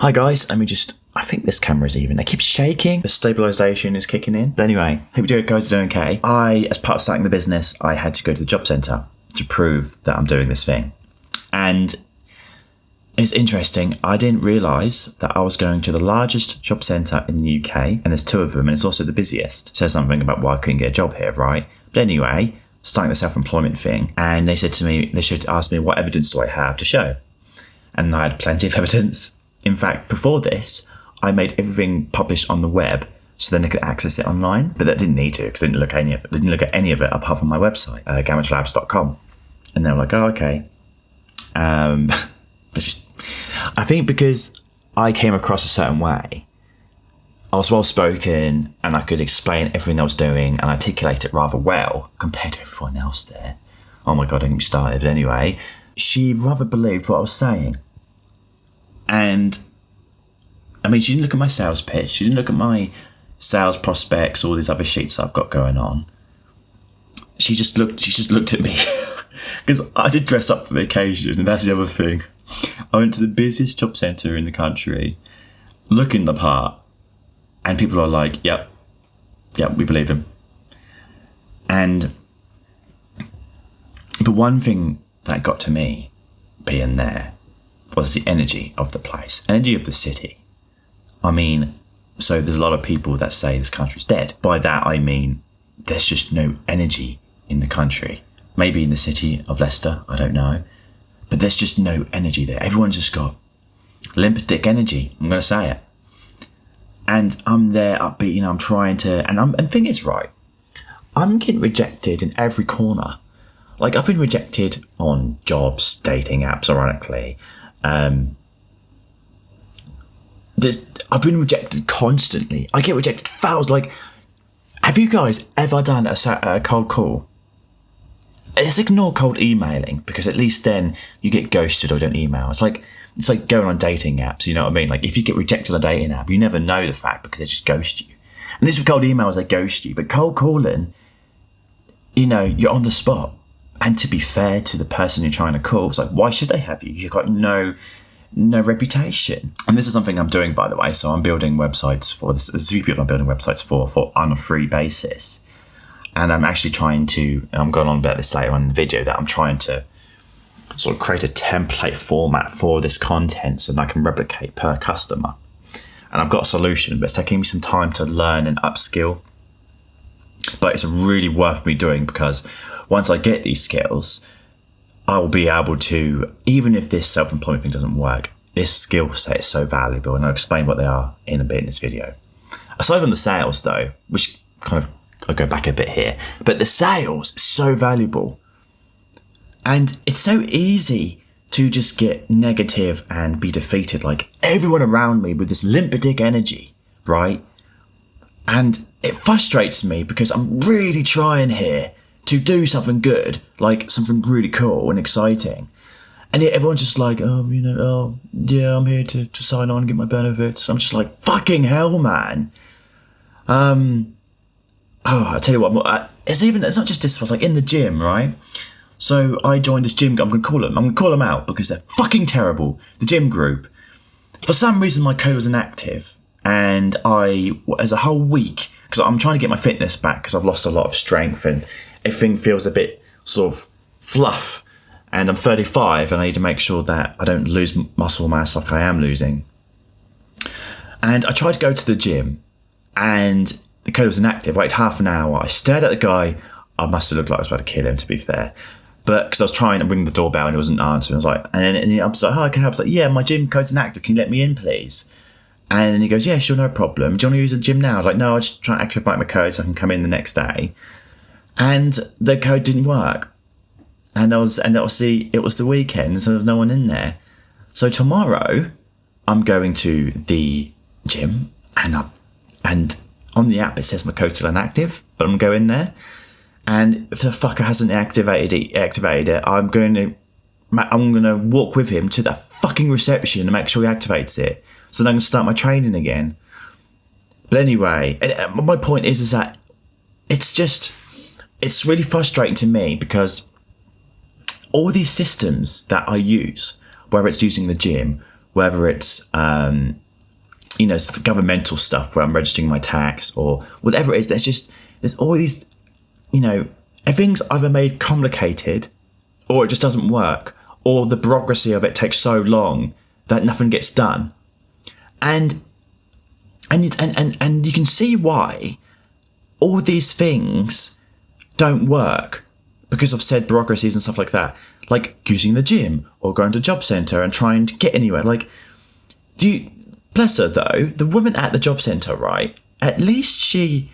Hi guys, I think this camera's even. It keeps shaking. The stabilization is kicking in. But anyway, hope you guys are doing okay. As part of starting the business, I had to go to the job centre to prove that I'm doing this thing. And it's interesting, I didn't realise that I was going to the largest job centre in the UK, and there's two of them, and it's also the busiest. It says something about why I couldn't get a job here, right? But anyway, starting the self-employment thing, and they said to me, they should ask me what evidence do I have to show. And I had plenty of evidence. In fact, before this, I made everything published on the web so then they could access it online. But that didn't need to because they didn't look at any of it. They didn't look at any of it apart from my website, gamagelabs.com. And they were like, oh, okay. I think because I came across a certain way, I was well-spoken and I could explain everything I was doing and articulate it rather well compared to everyone else there. Oh my God, don't get me started. But anyway, she rather believed what I was saying. And I mean, she didn't look at my sales pitch. She didn't look at my sales prospects, all these other sheets I've got going on. She just looked at me because I did dress up for the occasion. And that's the other thing. I went to the busiest job centre in the country, looking the part. And people are like, yep, we believe him. And the one thing that got to me being there was the energy of the place, energy of the city. I mean, so there's a lot of people that say this country's dead. By that, I mean, there's just no energy in the country. Maybe in the city of Leicester, I don't know. But there's just no energy there. Everyone's just got limp dick energy. I'm going to say it. And I'm there upbeat, I'm trying to, and the thing is, right, I'm getting rejected in every corner. Like, I've been rejected on jobs, dating apps, ironically. I've been rejected constantly. I get rejected thousands. Like, have you guys ever done a cold call? Let's ignore cold emailing because at least then you get ghosted or don't email. It's like going on dating apps. You know what I mean? Like, if you get rejected on a dating app, you never know the fact because they just ghost you. And this with cold emails, they ghost you. But cold calling, you're on the spot. And to be fair to the person you're trying to call, it's like, why should they have you? You've got no reputation. And this is something I'm doing, by the way. So I'm building websites for this. There's 3 people I'm building websites for on a free basis. And I'm actually trying to, and I'm going on about this later on in the video, that I'm trying to sort of create a template format for this content so that I can replicate per customer. And I've got a solution, but it's taking me some time to learn and upskill. But it's really worth me doing because once I get these skills, I will be able to, even if this self-employment thing doesn't work, this skill set is so valuable, and I'll explain what they are in a bit in this video. Aside from the sales though, which kind of, I'll go back a bit here, but the sales is so valuable. And it's so easy to just get negative and be defeated, like everyone around me with this limp dick energy, right? And it frustrates me because I'm really trying here to do something good, like something really cool and exciting. And yet everyone's just like, I'm here to sign on and get my benefits. I'm just like, fucking hell, man. I tell you what, it's not just this, like in the gym, right? So I joined this gym, I'm going to call them out because they're fucking terrible. The gym group. For some reason, my code was inactive. And as a whole week, because I'm trying to get my fitness back because I've lost a lot of strength and everything feels a bit sort of fluff. And I'm 35 and I need to make sure that I don't lose muscle mass like I am losing. And I tried to go to the gym and the code was inactive. I waited half an hour. I stared at the guy. I must have looked like I was about to kill him, to be fair. But because I was trying to ring the doorbell and it wasn't answering. I was like, and I was like, hi, can I help? I was like, yeah, my gym code's inactive. Can you let me in, please? And then he goes, yeah, sure, no problem. Do you want to use the gym now? I was like, no, I just try to activate my code so I can come in the next day. And the code didn't work. And obviously it was the weekend, so there was no one in there. So tomorrow I'm going to the gym and on the app it says my code's still inactive, but I'm going there. And if the fucker hasn't activated it, I'm going to walk with him to the fucking reception and make sure he activates it. So then I can start my training again. But anyway, my point is that it's really frustrating to me because all these systems that I use, whether it's using the gym, whether it's it's the governmental stuff where I'm registering my tax or whatever it is. There's all these, everything's either made complicated or it just doesn't work, or the bureaucracy of it takes so long that nothing gets done. And you can see why all these things don't work because of said bureaucracies and stuff like that. Like using the gym or going to a job centre and trying to get anywhere. Bless her though, the woman at the job centre, right? At least she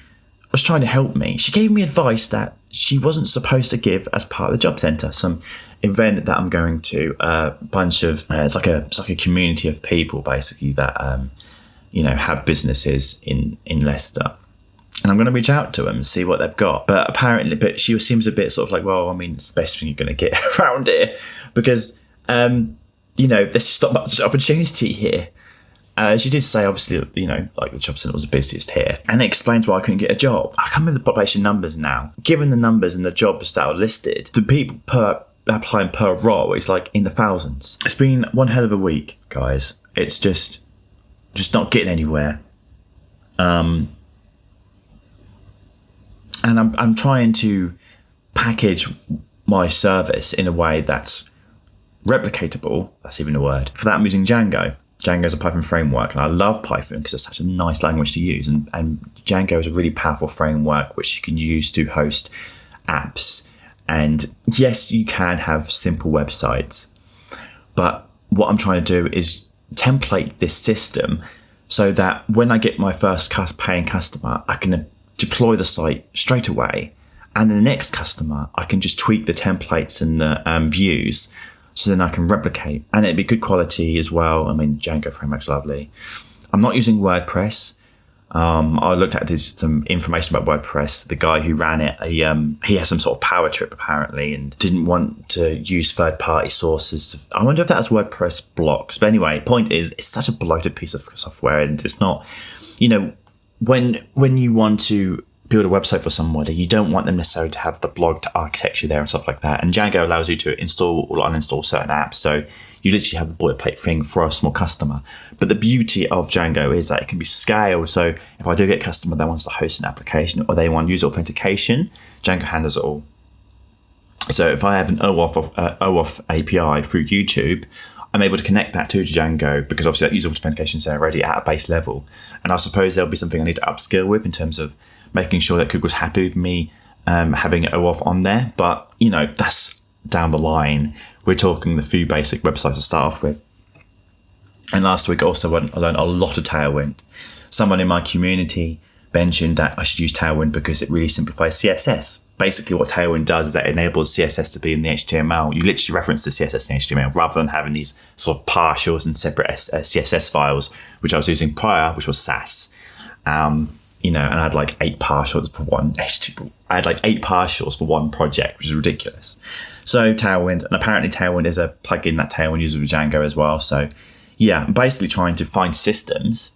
was trying to help me. She gave me advice that she wasn't supposed to give as part of the job centre. Some event that I'm going to, a bunch of, it's like a community of people basically that, have businesses in Leicester. And I'm going to reach out to them and see what they've got. But she seems a bit sort of like, well, I mean, it's the best thing you're going to get around here because, there's just not much opportunity here. She did say, obviously, like the job centre was the busiest here. And it explains why I couldn't get a job. I can't remember the population numbers now. Given the numbers and the jobs that are listed, the people applying per role is like in the thousands. It's been one hell of a week, guys. It's just not getting anywhere. And I'm trying to package my service in a way that's replicatable. That's even a word. For that, I'm using Django. Django is a Python framework, and I love Python because it's such a nice language to use. And Django is a really powerful framework which you can use to host apps. And yes, you can have simple websites, but what I'm trying to do is template this system so that when I get my first paying customer, I can deploy the site straight away. And the next customer, I can just tweak the templates and the views so then I can replicate. And it'd be good quality as well. I mean, Django framework's lovely. I'm not using WordPress. I looked at some information about WordPress. The guy who ran it, he has some sort of power trip apparently and didn't want to use third-party sources. I wonder if that's WordPress blocks. But anyway, point is, it's such a bloated piece of software, and it's not, when you want to build a website for somebody, you don't want them necessarily to have the blogged architecture there and stuff like that. And Django allows you to install or uninstall certain apps. So you literally have the boilerplate thing for a small customer. But the beauty of Django is that it can be scaled. So if I do get a customer that wants to host an application or they want user authentication, Django handles it all. So if I have an OAuth API through YouTube, I'm able to connect that to Django because obviously that user authentication is already at a base level. And I suppose there'll be something I need to upskill with in terms of making sure that Google's happy with me having OAuth on there. But, that's down the line. We're talking the few basic websites to start off with. And last week also I learned a lot of Tailwind. Someone in my community mentioned that I should use Tailwind because it really simplifies CSS. Basically what Tailwind does is that it enables CSS to be in the HTML. You literally reference the CSS in HTML rather than having these sort of partials and separate CSS files, which I was using prior, which was Sass. And I had like 8 partials for one HTML. I had like 8 partials for one project, which is ridiculous. So Tailwind, and apparently Tailwind is a plugin that Tailwind uses with Django as well. So yeah, I'm basically trying to find systems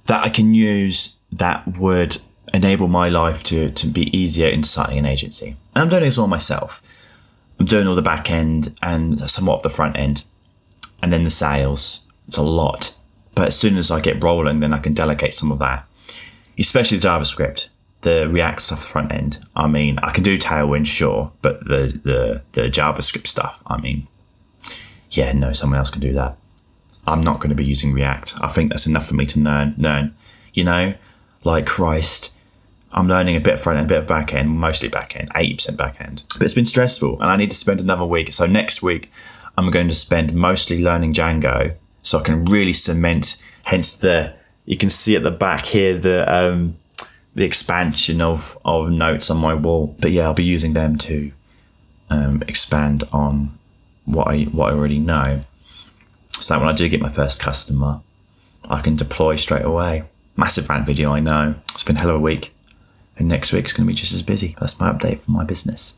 that I can use that would enable my life to be easier in starting an agency. And I'm doing this all myself. I'm doing all the back end and somewhat of the front end. And then the sales. It's a lot. But as soon as I get rolling, then I can delegate some of that. Especially JavaScript, the React stuff front end. I mean, I can do Tailwind, sure, but the JavaScript stuff, someone else can do that. I'm not going to be using React. I think that's enough for me to learn. Like Christ, I'm learning a bit of front end, a bit of back end, mostly back end, 80% back end. But it's been stressful and I need to spend another week. So next week, I'm going to spend mostly learning Django so I can really cement, hence you can see at the back here the expansion of notes on my wall. But yeah, I'll be using them to expand on what I already know. So when I do get my first customer, I can deploy straight away. Massive rant video, I know. It's been a hell of a week. And next week's going to be just as busy. That's my update for my business.